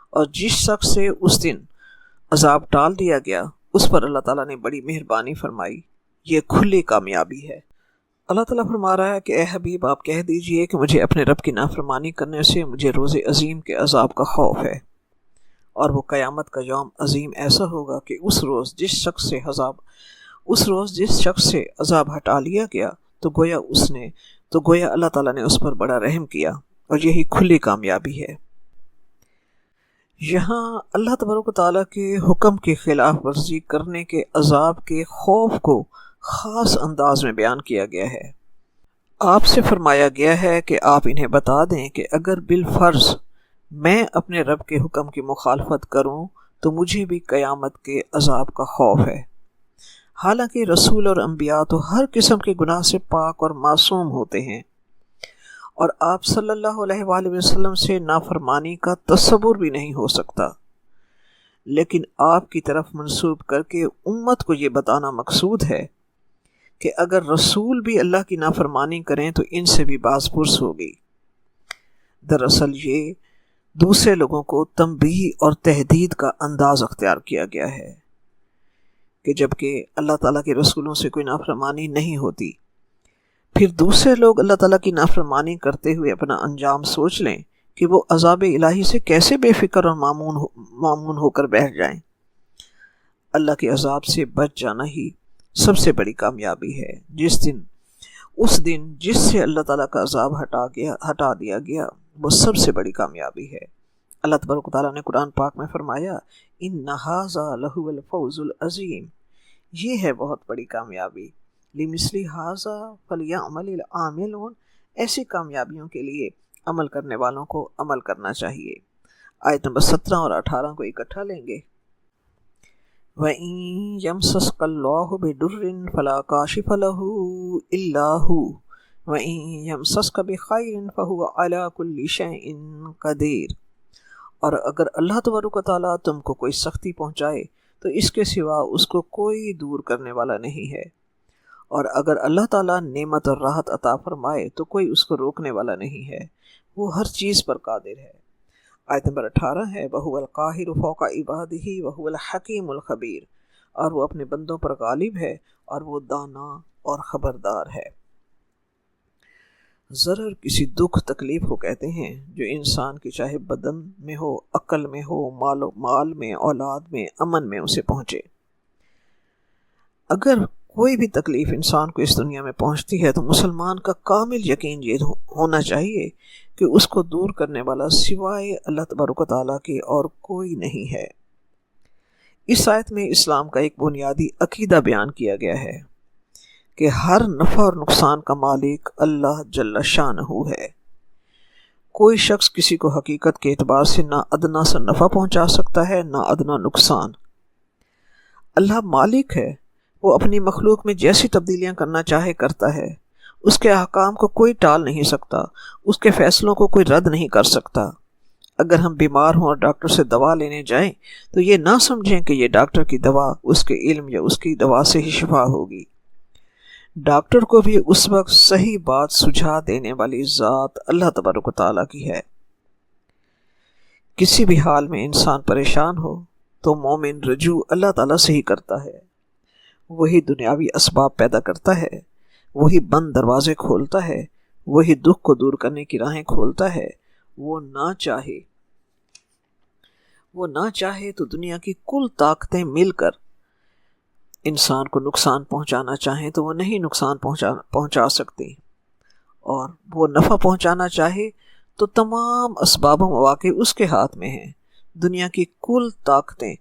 Speaker 1: اور جس شخص سے اس دن عذاب ٹال دیا گیا، اس پر اللہ تعالیٰ نے بڑی مہربانی فرمائی، یہ کھلی کامیابی ہے۔ اللہ تعالیٰ فرما رہا ہے کہ اے حبیب، آپ کہہ دیجئے کہ مجھے اپنے رب کی نافرمانی کرنے سے مجھے روز عظیم کے عذاب کا خوف ہے، اور وہ قیامت کا یوم عظیم ایسا ہوگا کہ اس روز جس شخص سے عذاب ہٹا لیا گیا تو گویا اللہ تعالیٰ نے اس پر بڑا رحم کیا، اور یہی کھلی کامیابی ہے۔ یہاں اللہ تبارک و تعالیٰ کے حکم کی خلاف ورزی کرنے کے عذاب کے خوف کو خاص انداز میں بیان کیا گیا ہے۔ آپ سے فرمایا گیا ہے کہ آپ انہیں بتا دیں کہ اگر بالفرض میں اپنے رب کے حکم کی مخالفت کروں تو مجھے بھی قیامت کے عذاب کا خوف ہے۔ حالانکہ رسول اور انبیاء تو ہر قسم کے گناہ سے پاک اور معصوم ہوتے ہیں، اور آپ صلی اللہ علیہ وآلہ وسلم سے نافرمانی کا تصور بھی نہیں ہو سکتا، لیکن آپ کی طرف منسوب کر کے امت کو یہ بتانا مقصود ہے کہ اگر رسول بھی اللہ کی نافرمانی کریں تو ان سے بھی باز پرس ہوگی۔ دراصل یہ دوسرے لوگوں کو تنبیہ اور تہدید کا انداز اختیار کیا گیا ہے کہ جبکہ اللہ تعالیٰ کے رسولوں سے کوئی نافرمانی نہیں ہوتی، پھر دوسرے لوگ اللہ تعالیٰ کی نافرمانی کرتے ہوئے اپنا انجام سوچ لیں کہ وہ عذاب الہی سے کیسے بے فکر اور معمون ہو کر بیٹھ جائیں۔ اللہ کے عذاب سے بچ جانا ہی سب سے بڑی کامیابی ہے۔ اس دن جس سے اللہ تعالیٰ کا عذاب ہٹا دیا گیا، وہ سب سے بڑی کامیابی ہے۔ اللہ تبارک و تعالیٰ نے قرآن پاک میں فرمایا، إِنَّ هَذَا لَهُوَ الْفَوْزُ الْعَظِيمُ، یہ ہے بہت بڑی کامیابی۔ لِمِثْلِ هَذَا فَلْيَعْمَلِ الْعَامِلُونَ، ایسی کامیابیوں کے لیے عمل کرنے والوں کو عمل کرنا چاہیے۔ آیت نمبر 17 اور 18 کو اکٹھا لیں گے۔ وَإِن يَمْسَسْكَ اللَّهُ بِضُرٍّ فَلَا كَاشِفَ لَهُ إِلَّا هُوَ وَإِن يَمْسَسْكَ بِخَيْرٍ فَهُوَ عَلَى كُلِّ شَيْءٍ قَدِيرٌ۔ اور اگر اللہ تبارک و تعالیٰ تم کو کوئی سختی پہنچائے تو اس کے سوا اس کو کوئی دور کرنے والا نہیں ہے، اور اگر اللہ تعالیٰ نعمت اور راحت عطا فرمائے تو کوئی اس کو روکنے والا نہیں ہے، وہ ہر چیز پر قادر ہے۔ آیت نمبر 18 ہے، وَهُوَ الْقَاهِرُ فَوْقَ عِبَادِهِ وَهُوَ الْحَكِيمُ الْخَبِيرُ، اور وہ اپنے بندوں پر غالب ہے اور وہ دانا اور خبردار ہے۔ ضرر کسی دکھ تکلیف کو کہتے ہیں جو انسان کی چاہے بدن میں ہو، عقل میں ہو، مال میں، اولاد میں، امن میں اسے پہنچے۔ اگر کوئی بھی تکلیف انسان کو اس دنیا میں پہنچتی ہے تو مسلمان کا کامل یقین یہ ہونا چاہیے کہ اس کو دور کرنے والا سوائے اللہ تبارک و تعالیٰ کے اور کوئی نہیں ہے۔ اس آیت میں اسلام کا ایک بنیادی عقیدہ بیان کیا گیا ہے کہ ہر نفع اور نقصان کا مالک اللہ جل شانہ ہے۔ کوئی شخص کسی کو حقیقت کے اعتبار سے نہ ادنا سا نفع پہنچا سکتا ہے نہ ادنا نقصان۔ اللہ مالک ہے، وہ اپنی مخلوق میں جیسی تبدیلیاں کرنا چاہے کرتا ہے، اس کے احکام کو کوئی ٹال نہیں سکتا، اس کے فیصلوں کو کوئی رد نہیں کر سکتا۔ اگر ہم بیمار ہوں اور ڈاکٹر سے دوا لینے جائیں تو یہ نہ سمجھیں کہ یہ ڈاکٹر کی دوا اس کے علم یا اس کی دوا سے ہی شفا ہوگی۔ ڈاکٹر کو بھی اس وقت صحیح بات سجھا دینے والی ذات اللہ تبارک و تعالیٰ کی ہے۔ کسی بھی حال میں انسان پریشان ہو تو مومن رجوع اللہ تعالیٰ سے ہی کرتا ہے۔ وہی دنیاوی اسباب پیدا کرتا ہے، وہی بند دروازے کھولتا ہے، وہی دکھ کو دور کرنے کی راہیں کھولتا ہے۔ وہ نہ چاہے تو دنیا کی کل طاقتیں مل کر انسان کو نقصان پہنچانا چاہیں تو وہ نہیں نقصان پہنچا سکتی، اور وہ نفع پہنچانا چاہے تو تمام اسباب و مواقع اس کے ہاتھ میں ہیں۔ دنیا کی کل طاقتیں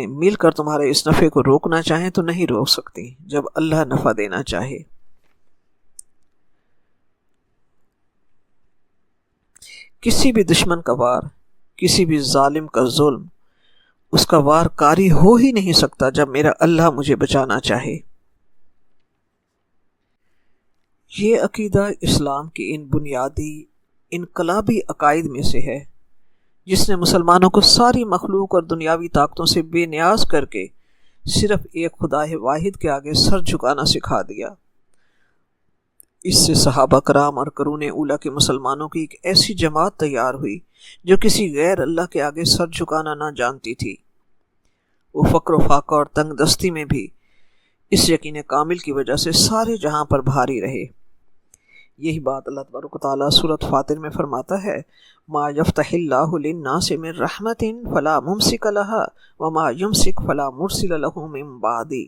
Speaker 1: مل کر تمہارے اس نفع کو روکنا چاہیں تو نہیں روک سکتی جب اللہ نفع دینا چاہے۔ کسی بھی دشمن کا وار، کسی بھی ظالم کا ظلم اس کا وار کاری ہو ہی نہیں سکتا جب میرا اللہ مجھے بچانا چاہے۔ یہ عقیدہ اسلام کی ان بنیادی انقلابی عقائد میں سے ہے جس نے مسلمانوں کو ساری مخلوق اور دنیاوی طاقتوں سے بے نیاز کر کے صرف ایک خدا واحد کے آگے سر جھکانا سکھا دیا۔ اس سے صحابہ کرام اور قرون اولیٰ کے مسلمانوں کی ایک ایسی جماعت تیار ہوئی جو کسی غیر اللہ کے آگے سر جھکانا نہ جانتی تھی۔ وہ فقر و فاقہ اور تنگ دستی میں بھی اس یقین کامل کی وجہ سے سارے جہاں پر بھاری رہے۔ یہی بات اللہ تبارک و تعالیٰ سورۃ فاطر میں فرماتا ہے، ما یفتح اللہ للناس من رحمت فلا ممسک لها وما یمسک فلا مرسل له من بعدہ۔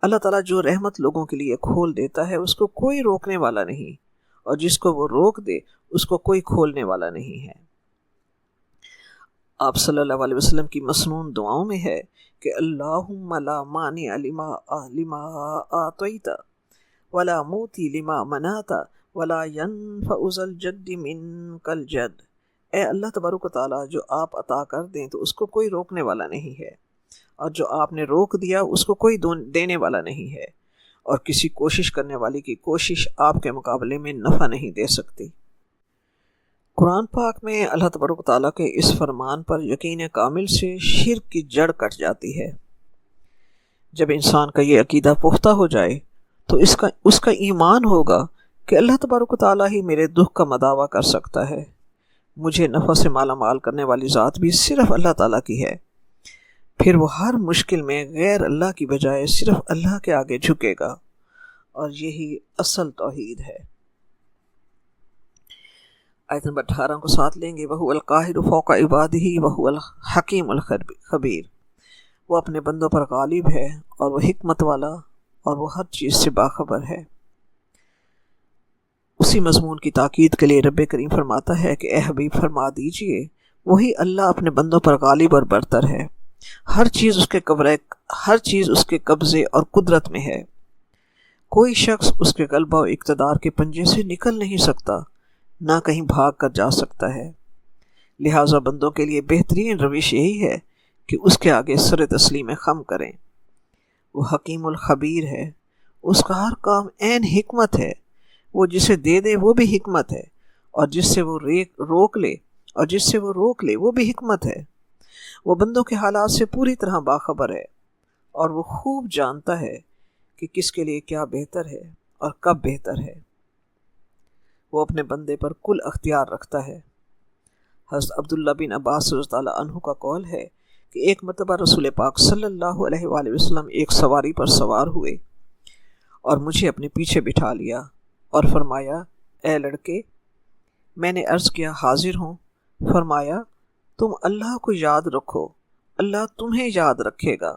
Speaker 1: اللہ تعالیٰ جو رحمت لوگوں کے لیے کھول دیتا ہے اس کو کوئی روکنے والا نہیں، اور جس کو وہ روک دے اس کو کوئی کھولنے والا نہیں ہے۔ آپ صلی اللہ علیہ وسلم کی مسنون دعاؤں میں ہے کہ اللہم لا مانع لما آتیت ولا موتی لما منعت ولا ينفع ذا الجد منک الجد۔ اے اللہ تبارک و تعالیٰ، جو آپ عطا کر دیں تو اس کو کوئی روکنے والا نہیں ہے، اور جو آپ نے روک دیا اس کو کوئی دینے والا نہیں ہے، اور کسی کوشش کرنے والی کی کوشش آپ کے مقابلے میں نفع نہیں دے سکتی۔ قرآن پاک میں اللہ تبارک و تعالیٰ کے اس فرمان پر یقین کامل سے شرک کی جڑ کٹ جاتی ہے۔ جب انسان کا یہ عقیدہ پختہ ہو جائے تو اس کا ایمان ہوگا کہ اللہ تبارک و تعالیٰ ہی میرے دکھ کا مداوع کر سکتا ہے، مجھے نفع سے مالا مال کرنے والی ذات بھی صرف اللہ تعالیٰ کی ہے۔ پھر وہ ہر مشکل میں غیر اللہ کی بجائے صرف اللہ کے آگے جھکے گا، اور یہی اصل توحید ہے۔ آیت نمبر 18 کو ساتھ لیں گے، وَهُوَ الْقَاهِرُ فَوْقَ عِبَادِهِ وَهُوَ الْحَكِيمُ الْخَبِيرُ۔ وہ اپنے بندوں پر غالب ہے اور وہ حکمت والا اور وہ ہر چیز سے باخبر ہے۔ اسی مضمون کی تاکید کے لیے رب کریم فرماتا ہے کہ اے حبیب فرما دیجئے، وہی اللہ اپنے بندوں پر غالب اور برتر ہے، ہر چیز اس کے قبضے اور قدرت میں ہے، کوئی شخص اس کے غلبہ و اقتدار کے پنجے سے نکل نہیں سکتا، نہ کہیں بھاگ کر جا سکتا ہے۔ لہٰذا بندوں کے لیے بہترین روش یہی ہے کہ اس کے آگے سر تسلیم خم کریں۔ وہ حکیم الخبیر ہے، اس کا ہر کام عین حکمت ہے، وہ جسے دے دے وہ بھی حکمت ہے، اور جس سے وہ روک لے وہ بھی حکمت ہے۔ وہ بندوں کے حالات سے پوری طرح باخبر ہے، اور وہ خوب جانتا ہے کہ کس کے لیے کیا بہتر ہے اور کب بہتر ہے۔ وہ اپنے بندے پر کل اختیار رکھتا ہے۔ حضرت عبداللہ بن عباس رضی اللہ عنہ کا قول ہے کہ ایک مرتبہ رسول پاک صلی اللہ علیہ وآلہ وسلم ایک سواری پر سوار ہوئے اور مجھے اپنے پیچھے بٹھا لیا اور فرمایا، اے لڑکے، میں نے عرض کیا حاضر ہوں۔ فرمایا، تم اللہ کو یاد رکھو اللہ تمہیں یاد رکھے گا۔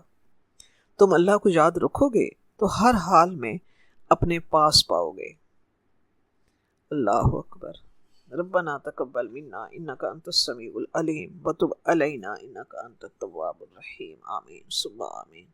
Speaker 1: تم اللہ کو یاد رکھو گے تو ہر حال میں اپنے پاس پاؤ گے۔ اللہ اکبر۔ ربنا تقبل منا انک انت السمیع العلیم وتب علینا انک انت التواب الرحیم۔ آمین ثم آمین۔